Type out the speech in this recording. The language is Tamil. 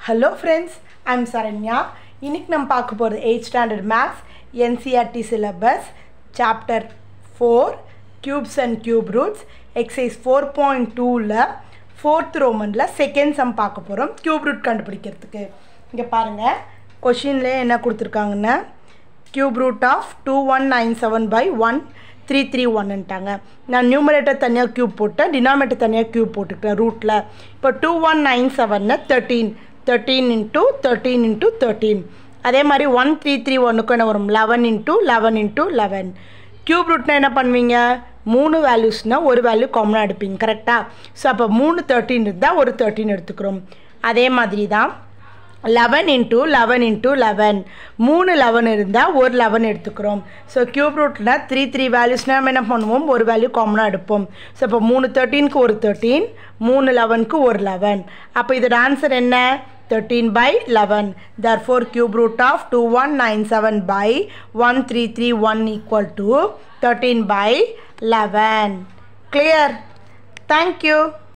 Hello friends, I am Saranya. இன்னைக்கு நம்ம பார்க்க போறது 8th standard maths NCERT syllabus chapter 4 cubes and cube roots exercise 4.2 ல 4th roman ல second sum பார்க்க போறோம் cube root கண்டுபிடிக்கிறதுக்கு. இங்க பாருங்க क्वेश्चनல என்ன கொடுத்திருக்காங்கன்னா cube root of 2197 by 1331 ன்ட்டாங்க. நான் நியூமரேட்டர் தனியா கியூப் போட்டேன், டினாமினேட்டர் தனியா கியூப் போட்டுட்டேன் ரூட்ல. இப்போ 2197 ன 13 into 13 into 13. அதே மாதிரி 1331 க்கு என்ன வரும் 11 into 11 into 11. கியூப் ரூட்னா என்ன பண்ணுவீங்க, மூணு வேல்யூஸ்னா ஒரு வேல்யூ காமனா எடுப்பீங்க, கரெக்ட்டா? சோ அப்ப 3 13 இருந்தா ஒரு 13 எடுத்துக்கிறோம். அதே மாதிரி தான் 11 into 11 into 11 மூணு 11 இருந்தா ஒரு 11 எடுத்துக்கிறோம். சோ கியூப் ரூட்னா 3 வேல்யூஸ்னா நம்ம என்ன பண்ணுவோம், ஒரு வேல்யூ காமனா எடுப்போம். சோ அப்ப 3 13 க்கு ஒரு 13, 3 11 க்கு ஒரு 11. அப்ப இதோட ஆன்சர் என்ன, 13 by 11. Therefore cube root of 2197 by 1331 equal to 13 by 11. Clear? Thank you.